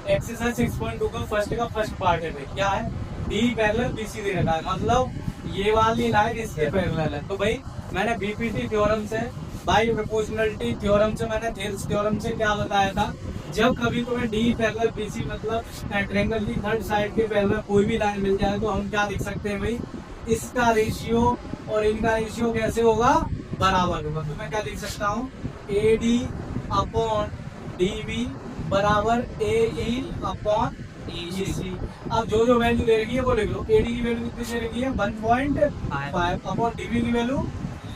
Exercise 6.2 का first part है भाई, क्या है, डी पैरेलल बीसी दे रखा है, मतलब ये वाली लाइन इसके पैरेलल है। तो भाई मैंने बीपीटी थ्योरम से, बाई प्रोपोर्शनलिटी थ्योरम से, मैंने थेल्स थ्योरम से क्या बताया था, जब कभी तुम्हें डी पैरेलल बीसी मतलब ट्रायंगल की थर्ड साइड के पैरेलल कोई भी लाइन मिल जाए तो हम क्या लिख सकते हैं भाई, इसका रेशियो और इनका रेशियो कैसे होगा, बराबर होगा। तो मैं क्या लिख सकता हूँ, A D upon D B बराबर ए ई अपॉन ई सी। अब जो जो वैल्यू दे रखी है वो लिख लो। ए डी की वैल्यू कितनी दे रखी है, 1.5 अपॉन डी बी की वैल्यू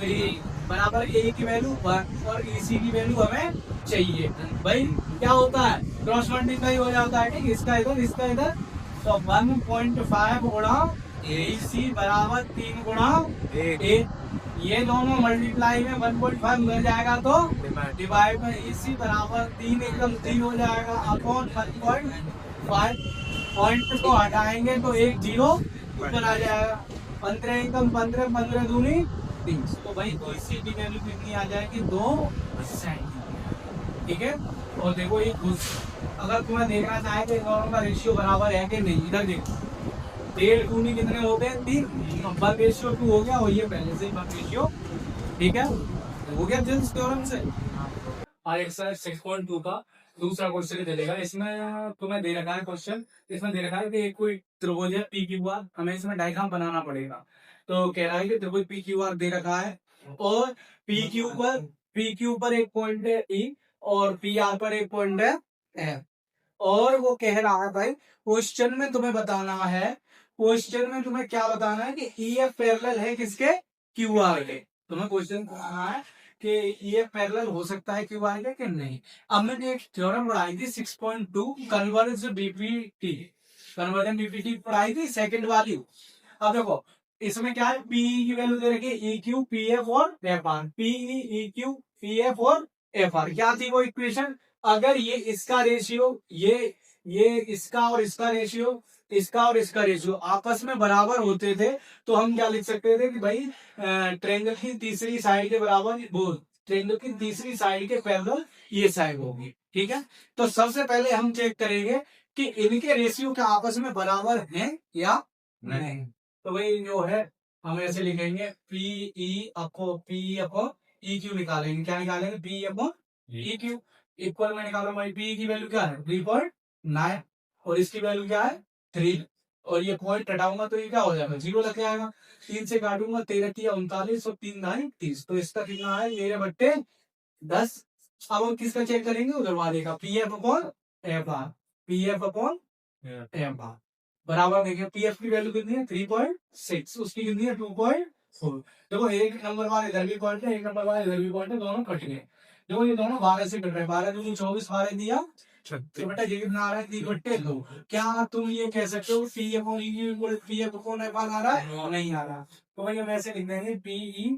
3 बराबर ए की वैल्यू 1 और ई सी की वैल्यू हमें चाहिए। भाई क्या होता है, क्रॉस मल्टीप्लाई हो जाता है, ठीक, इसका इधर। तो 1.5 गुणा ए सी बराबर 3 गुणा ए, ये दोनों मल्टीप्लाई में 1.5 मिल जाएगा तो डिवाइड में इसी बराबर 3 एकदम 3 हो जाएगा अपॉन 1.5। पॉइंट को हटाएंगे तो एक जीरो ऊपर आ जाएगा, 15 एकदम 15, 15 दूनी 30। तो भाई तो इसी की वैल्यू कितनी आ जाएगी, 2 सेंटीमीटर। ठीक है, और देखो ये अगर तुम्हें देखना चाहे तो इन दोनों का रेशियो बराबर है कि नहीं, इधर देखो, 1.5 दूनी कितने होते हैं, 3, 1/2 हो गया, और ये पहले से ही 1/2। ठीक है, हो गया जेम्स थ्योरम से। और एक्सरसाइज 6.2 का दूसरा क्वेश्चन दे देगा, इसमें तुम्हें दे रखा है क्वेश्चन, इसमें दे रखा है कि कोई त्रिभुज है पी क्यू आर, हमें इसमें डायग्राम बनाना पड़ेगा। तो कह रहा है कि त्रिभुज पी क्यू आर दे रखा है और पी क्यू पर एक पॉइंट है ई और पी आर पर एक पॉइंट है एफ, और वो कह रहा है भाई क्वेश्चन में तुम्हें बताना है, क्वेश्चन में तुम्हें क्या बताना है कि ई एफ पैरेलल है किसके, क्यू आर के। तुम्हें क्वेश्चन पूछना है कि ये पैरेलल हो सकता है क्यू आर के कि नहीं। अब मैंने एक थ्योरम पढ़ाई थी 6.2 कन्वर्ज बीपीटी, कन्वर्जन बीपीटी पढ़ाई थी सेकंड वाली। अब देखो इसमें क्या है, पी की वैल्यू दे रखी है ई क्यू पी एफ और F R, P E Q P F और एफ आर, क्या थी वो इक्वेशन, अगर ये इसका रेशियो, ये इसका और इसका रेशियो, इसका और इसका रेशियो आपस में बराबर होते थे तो हम क्या लिख सकते थे कि भाई ट्रायंगल की तीसरी साइड के बराबर, वो ट्रायंगल की तीसरी साइड के पैरेलल ये साइड होगी। ठीक है, तो सबसे पहले हम चेक करेंगे कि इनके रेशियो क्या आपस में बराबर हैं या नहीं। तो भाई जो है हम ऐसे लिखेंगे पी अपो ई क्यू निकालेंगे, क्या निकालेंगे, पी अपो ई क्यू इक्वल में निकालो भाई, पी की वैल्यू क्या है 3.9 और इसकी वैल्यू क्या है 3, और ये पॉइंट हटाऊंगा तो ये क्या हो जाएगा, 0 लग जाएगा। 3 से काटूंगा, 13 की 39 और 3 9 30, तो इसका कितना है, मेरे बट्टे 10। अब हम किसका चेक करेंगे, उधर वाले का, P F upon F are, P F upon F are बराबर, देखिए पी एफ की वैल्यू कितनी है 3.6, उसकी कितनी है 2.4। देखो एक नंबर वाले इधर भी पॉइंट है, एक नंबर वाले इधर भी पॉइंट है, दोनों कट गए। देखो ये दोनों 12 से कट रहे हैं, 12 दूनी 24, 12 दिया 36, बेटा ये कितना आ रहा है 3/2। क्या तुम ये कह सकते हो P F P F upon F R आ रहा है, नहीं आ रहा। तो भाई हम ऐसे लिख देंगे P E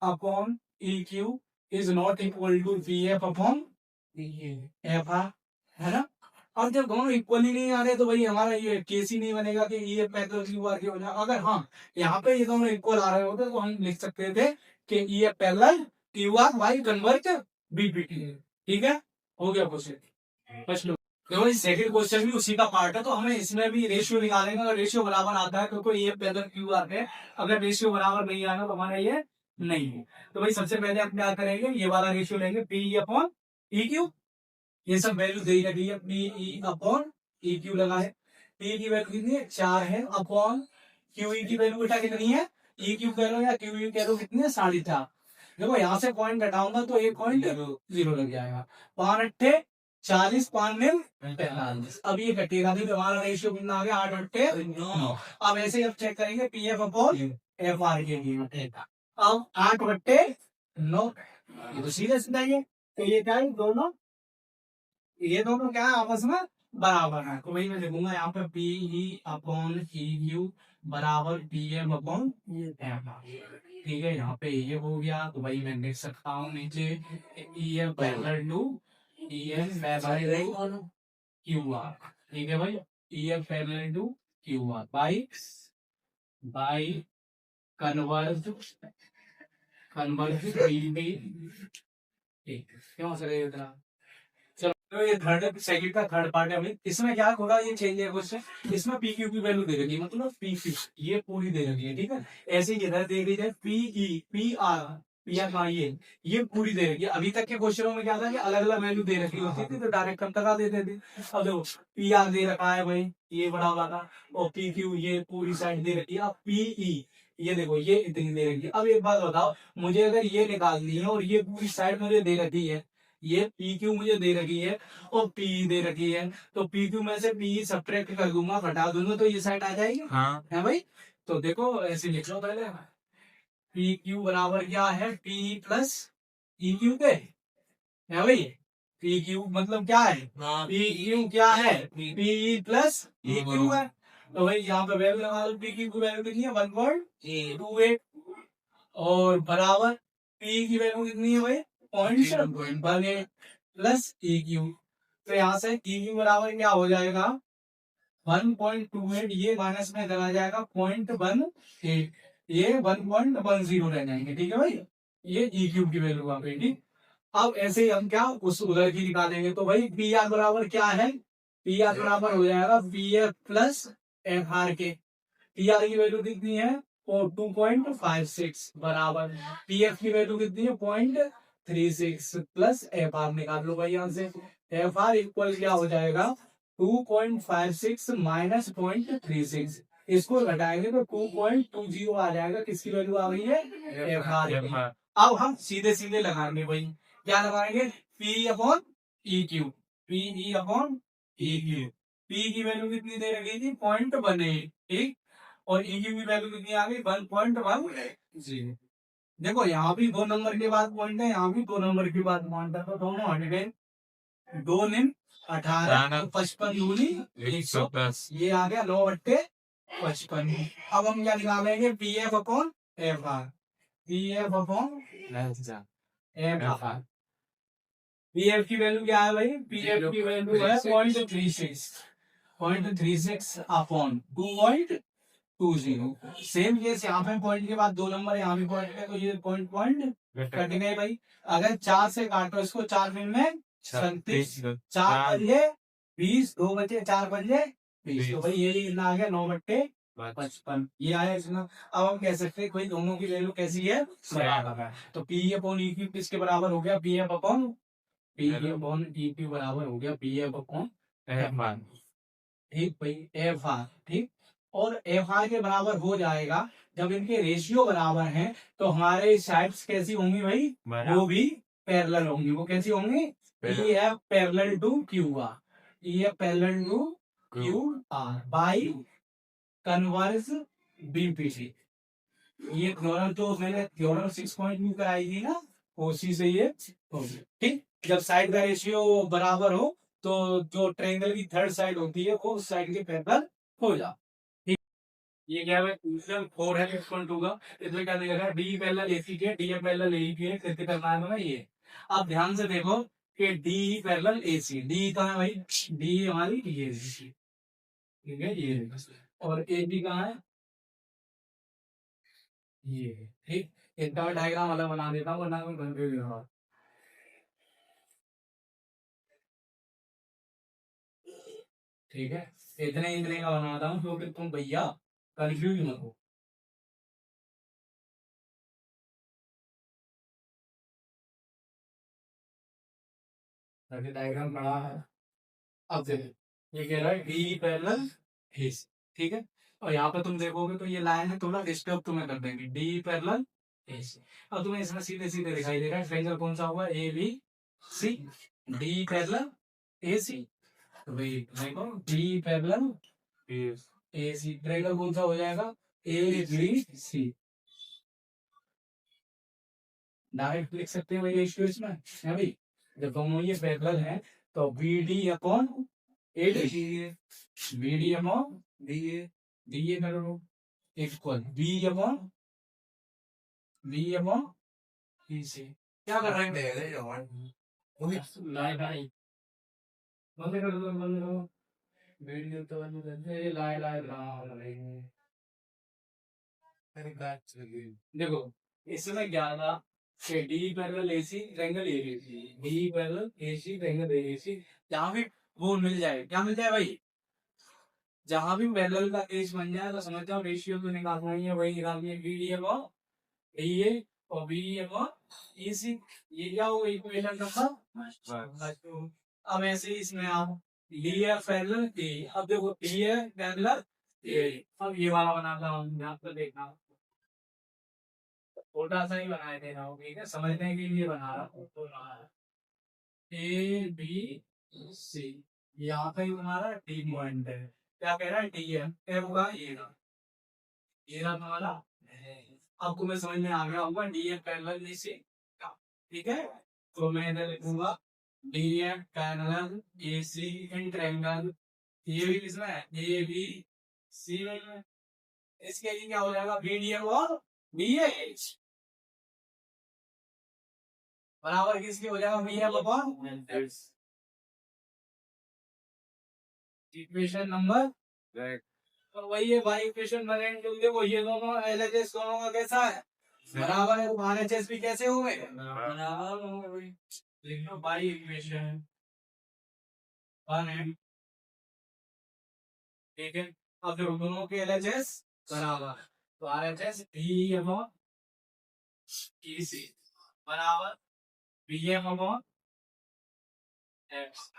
upon E Q is not equal to P F upon F R, है ना। अब जब दोनों इक्वल ही नहीं आ रहे तो भाई हमारा ये केस ही नहीं बनेगा कि ये पैरेलल क्यू आर की हो जाए। अगर हाँ यहाँ पे ये दोनों इक्वल आ रहे होते तो हम लिख सकते थे कि ये parallel Q R by converge BPT. ठीक है, हो गया क्वेश्चन, बच लो। देखो सेकंड क्वेश्चन भी उसी का पार्ट है, तो हमें इसमें भी रेशियो निकालेंगे, अगर रेशियो बराबर आता है तो ये पैरेलल क्यू आर है, अगर रेशियो बराबर नहीं आएगा तो हमारा ये नहीं है। तो भाई सबसे पहले हम क्या करेंगे, ये वाला रेशियो लेंगे पी अपॉन ई क्यू, ये सब वैल्यू दे रखी है, P E upon E Q लगा है, पी की वैल्यू कितनी है 4 है, अपॉन क्यू ई की वैल्यू बेटा कितनी है, ई क्यू कह लो या क्यू ई कह लो, कितनी है 4.5। देखो यहाँ से पॉइंट घटाऊंगा तो एक पॉइंट 0 लग जाएगा, 5 अट्ठे 40, 5 निम 45। अब ये घटेगा नहीं तो हमारा रेशियो कितना आ गया 8 अट्ठे 9। अब ऐसे ही अब चेक करेंगे P F upon F are के लिए, अब 8/9, ये तो सीधे सीधा ही है, तो ये क्या है दोनों, ये दोनों क्या है आपस में बराबर है। तो वही मैं लिखूंगा यहाँ पे P E upon E Q बराबर पी एम अपॉन एम। ठीक है, यहाँ पे ये हो गया, तो भाई मैं लिख सकता हूँ नीचे E M parallel to E M parallel to Q R. ठीक है भाई, E M parallel to Q R by by converse converse P D. ठीक क्यों सर इतना, चलो तो ये थर्ड सेकंड का थर्ड पार्ट है भाई। इसमें क्या थोड़ा ये चेंज है क्वेश्चन, इसमें पी क्यू की वैल्यू दे रखी है, मतलब पी क्यू ये पूरी दे रखी है, ठीक है। ऐसे ही इधर दे रही है P E P R, P R का ये पूरी दे रखी है। अभी तक के क्वेश्चनों में क्या था कि अलग अलग वैल्यू दे रखी होती थी तो डायरेक्ट हम लगा देते थे। अब देखो पी आर दे रखा है भाई, ये बड़ा वाला, और पी क्यू ये पूरी साइड दे रखी है। अब पी ई ये देखो ये इतनी दे रखी है। अब एक बात बताओ, मुझे अगर ये निकालनी है और ये पूरी साइड मुझे दे रखी है, ये पी क्यू मुझे दे रखी है और पी दे रखी है, तो पी क्यू में से पी सब्ट्रैक्ट कर दूंगा, घटा दूंगा, तो ये साइड आ जाएगी। हाँ है भाई। तो देखो ऐसे लिख लो पहले, पी क्यू बराबर क्या है, पी प्लस ई क्यू के, है भाई। पी क्यू मतलब क्या है, पी क्यू क्या है, पी प्लस ई क्यू है। तो भाई यहाँ पे वैल्यू लगा दो, पी क्यू की वैल्यू कितनी है 1.28, और बराबर पी की वैल्यू कितनी है भाई 0.18 प्लस ई क्यू। तो यहाँ से ई क्यू बराबर क्या हो जाएगा 1.28, ये माइनस में चला जाएगा 0.18, ये 1.10 रह जाएंगे, ठीक है भाई। ये ई क्यूब की वैल्यू आ गई, ठीक। अब ऐसे ही हम क्या उस उधर की निकालेंगे, तो भाई पी आर बराबर क्या है, पी आर बराबर हो जाएगा P F plus F R के। पी आर की वैल्यू कितनी है और 2.56 बराबर पी एफ की वैल्यू कितनी है 0.36 प्लस एफ आर निकाल लो भाई यहाँ से। एफ आर इक्वल क्या हो जाएगा 2.56 माइनस 0.36, इसको घटाएंगे तो 2.20 आ जाएगा। किसकी वैल्यू आ गई है एफ आर। अब हम सीधे सीधे लगाएंगे भाई, क्या लगाएंगे P upon E Q, P E upon E Q. P की वैल्यू कितनी दे रखी थी 0.18, ठीक, और ई क्यू की वैल्यू कितनी आ गई 1.10। देखो यहाँ भी 2 नंबर के बाद पॉइंट है, यहाँ भी 2 नंबर के बाद पॉइंट है, तो दोनों हट गए। 2 निम 18, 55 दूनी 110, ये आ गया 9/55। अब हम क्या निकालेंगे P F upon F are, P F upon F are. P F की वैल्यू क्या है भाई, पी एफ की वैल्यू है 0.36 अपॉन 2.20। सेम केस यहाँ पे पॉइंट के बाद 2 नंबर, यहाँ भी पॉइंट है, तो ये पॉइंट पॉइंट कट गए भाई। अगर 4 से काटो इसको, 4 दिन में 36, 4 बजे 20, 2 बजे 4 बजे 20, तो भाई ये कितना आ गया 9/55, ये आया इसमें। अब हम कह सकते हैं कोई दोनों की वैल्यू कैसी है बराबर है, तो पी अपॉन ई क्यू किसके बराबर हो गया, P F upon P upon E Q बराबर हो गया P F upon F are, ठीक भाई एफ आर, ठीक। और एफ आर के बराबर हो जाएगा जब इनके रेशियो बराबर हैं, तो हमारे साइड्स कैसी होंगी भाई, वो भी पैरेलल होंगी। वो कैसी होंगी, E F parallel to Q R, E F parallel to Q R by converse BPC. ये थ्योरम जो मैंने थ्योरम 6.2 कराई थी ना, उसी से ये होगी, ठीक। जब साइड का रेशियो बराबर हो तो जो ट्रायंगल की थर्ड साइड होती है वो उस साइड के पैरेलल हो जा, ठीक। ये क्या है क्वेश्चन 4 है 6.2 का। इसमें क्या दिया है डी पैरेलल एसी के, डी पैरेलल एई के, कितने करना है ना ये। अब ध्यान से देखो कि डी पैरेलल एसी, डी कहाँ है भाई, डी हमारी ये, ठीक है ये, और ए बी कहाँ है ये, ठीक। इसका डायग्राम अलग बना देता हूँ वरना कोई कंफ्यूज होगा, ठीक है। इतने इतने का बनाता हूँ क्योंकि तुम भैया कंफ्यूज मत हो। डायग्राम बड़ा है। अब देखो ये कह रहा है डी पैरेलल एसी, ठीक है। और यहाँ पे तुम देखोगे तो ये लाइन है थोड़ा डिस्टर्ब तुम्हें कर देंगे, डी पैरेलल एसी। अब तुम्हें इसमें सीधे सीधे दिखाई दे रहा है ट्रायंगल कौन सा हुआ A B C, D parallel AC. तो भाई देखो डी पैरेलल एसी, ट्रायंगल कौन सा हो जाएगा ए बी सी। डायरेक्ट लिख सकते हैं भाई रेशियो इसमें है भाई, जब दोनों ये पैरेलल हैं तो B D upon A D, B D upon D A, D A करो equal B upon B C. क्या कर रहे हैं लाइव भाई, बंद कर दो बंद करो वीडियो, तो बंद कर दे लाइव लाइव। देखो इसमें क्या था कि D parallel AC triangle ABC, D parallel AC triangle ABC, जहाँ भी वो मिल जाए, क्या मिल जाए भाई, जहां भी पैरेलल का केस बन जाए तो समझ जाओ रेशियो तो निकालना ही है, वही निकालनी है, बीडीएम और डीए और बीडीएम और ईसी। ये क्या होगा इक्वेशन नंबर। अब ऐसे ही इसमें आप डीए पैरेलल डी, अब देखो डीए पैरेलल ए, अब ये वाला बनाता हूँ, यहाँ पर देखना छोटा सा ही बनाए दे रहा हूँ, ठीक है, समझने के लिए बना रहा हूँ। तो ए बी सी, यहाँ पे हमारा डी पॉइंट है, क्या कह रहा है डी है, क्या होगा ये रहा हमारा। आपको मैं समझ में आ गया होगा डी एफ पैरेलल सी, ठीक है, तो मैं इधर लिखूंगा D F parallel A C in triangle, ये भी किसमें है ए बी सी में, इसके लिए क्या हो जाएगा बी डी एम और बी एच बराबर किसके हो जाएगा B F upon equation number, तो वही है भाई इक्वेशन बने, देखो ये दोनों एलएचएस दोनों का कैसा है बराबर है, आरएचएस भी कैसे होंगे बराबर होंगे भाई, लिख लो भाई इक्वेशन वन है, ठीक है। अब देखो दोनों के एलएचएस बराबर, तो आरएचएस बी अपॉन ई सी बराबर बी एम अपॉन एक्स,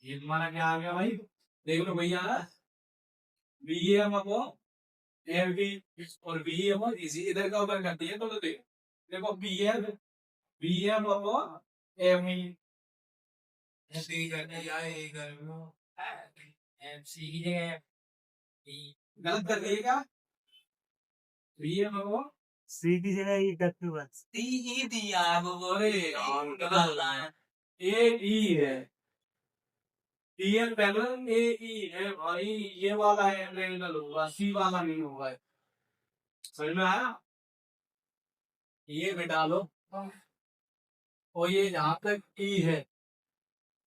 ये तुम्हारा क्या आ गया भाई, देख लो भैया B M upon M B और बी एम और इसी इधर का उधर करती है, तो देखो B M upon M E C की जगह गलत कर दिए क्या, बी एम अपॉन सी की जगह ये करते बस टी ई दिया है वो, अरे गलत है, ए ई है, टी एल पैरेलल ए ई है भाई, ये वाला है ट्रायंगल होगा, सी वाला नहीं होगा, समझ में आया, ये बिठा लो, और ये जहां तक ई है,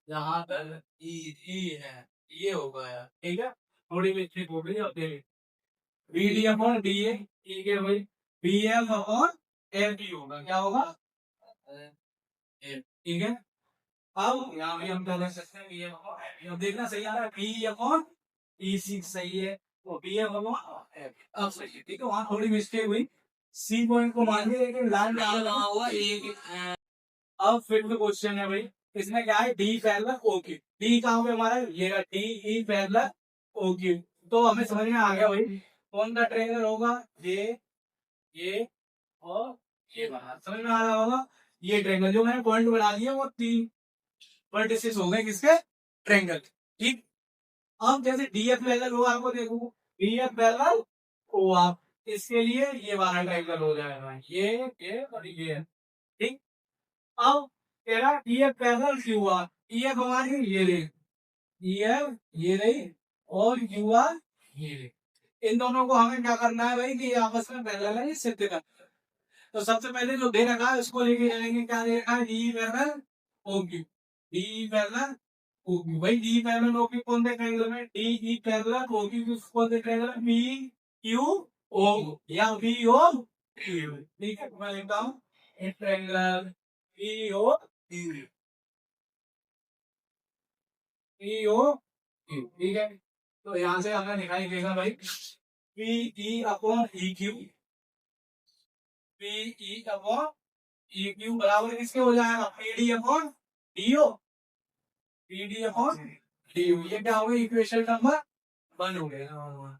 जहां तक ई है ये होगा यार, ठीक है, थोड़ी मिस्टेक हो गई, अब देखिए B D upon D A, ठीक है भाई, B M upon M D होगा, क्या होगा ठीक है। अब यहाँ भी हम क्या लिख सकते हैं, बी एम अपॉन, अब देखना सही आ रहा है, बी अपॉन ई सी सही है, तो बी एम अपॉन एम अब सही है, ठीक है, वहां थोड़ी मिस्टेक हुई, सी पॉइंट को मान लिया लेकिन लाइन डाला हुआ एक। अब फिर क्वेश्चन है भाई, इसमें क्या है D parallel O Q, D कहाँ पे हमारा ये D E parallel O Q, तो हमें समझ में आ गया भाई कौन सा ट्रायंगल होगा, ये और ये बना, समझ में आ रहा होगा, ये ट्रायंगल जो मैंने पॉइंट बना दिया वो 3 वर्टिसेस हो गए किसके ट्रायंगल, ठीक। अब जैसे डी एफ पैरेलल हुआ, आपको देखो डी एफ पैरेलल ओ आप, इसके लिए ये वाला ट्रायंगल हो जाएगा, ये और ये, ठीक। अब तेरा ईएफ पैरेलल क्यू हुआ, ईएफ हमारी ये रही, ईएफ ये रही और क्यू आर ये रही, इन दोनों को हमें क्या करना है भाई कि ये आपस में पैरेलल है, ये सिद्ध करना है। तो सबसे पहले जो दे रखा है उसको लेके जाएंगे, क्या दे रखा है D parallel O Q, D parallel O Q, भाई डी पैरेलल ओ क्यू कौन से ट्रायंगल में, D E parallel O Q कौन से ट्रायंगल में, बी क्यू ओ या बी ओ क्यू, ठीक है, मैं लिखता हूँ ट्रायंगल बी ओ क्यू, ठीक है, तो यहाँ से हमें दिखाई देगा भाई P E upon E Q, P E upon E Q बराबर किसके हो जाएगा P D upon D O, P D upon D O, ये क्या होगा इक्वेशन नंबर 1 हो गया।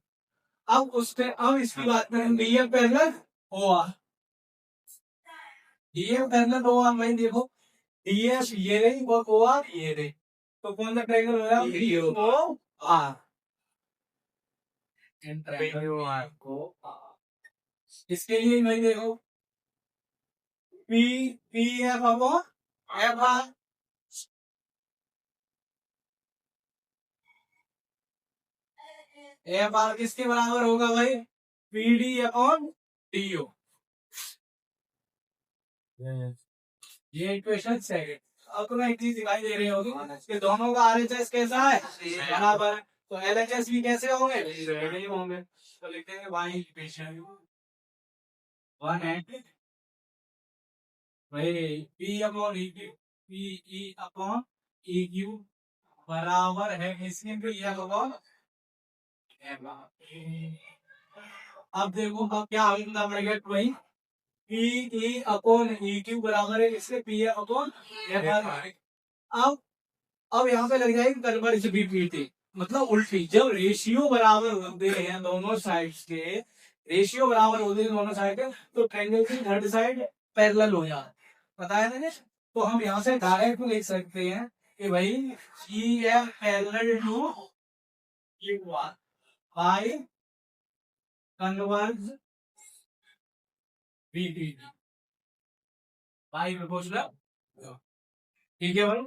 अब उससे अब इसकी बात करें D F parallel O R, D F parallel O R, भाई देखो डी एफ ये रही और ओ आर ये रही, तो कौन सा ट्रायंगल हो रहा है डी ओ आर, इसके लिए नहीं देखो P P F upon F R, F R किसके बराबर होगा भाई P D upon D O, ये इक्वेशन सेकंड। अब तुम्हें एक चीज दिखाई दे रही होगी कि दोनों का आरएचएस कैसा है बराबर, तो एलएचएस भी कैसे होंगे, तो लिखेंगे भाई इक्वेशन 1 है भाई P upon E Q, P E upon E Q बराबर है इसके पे ये होगा। अब देखो अब क्या आगे ब्रैकेट वही P E upon E Q बराबर है इसके P A upon F are. अब यहाँ पे लग जाएगी कन्वर्ज बीपीटी, मतलब उल्टी। जब रेशियो बराबर होते हैं दोनों साइड्स के, रेशियो बराबर होते हैं दोनों साइड के, तो ट्रायंगल की थर्ड साइड पैरेलल हो जाए, पता है ना। तो हम यहाँ से डायरेक्ट लिख सकते हैं कि भाई E M parallel to by converse BPT by proportional. ठीक है भाई।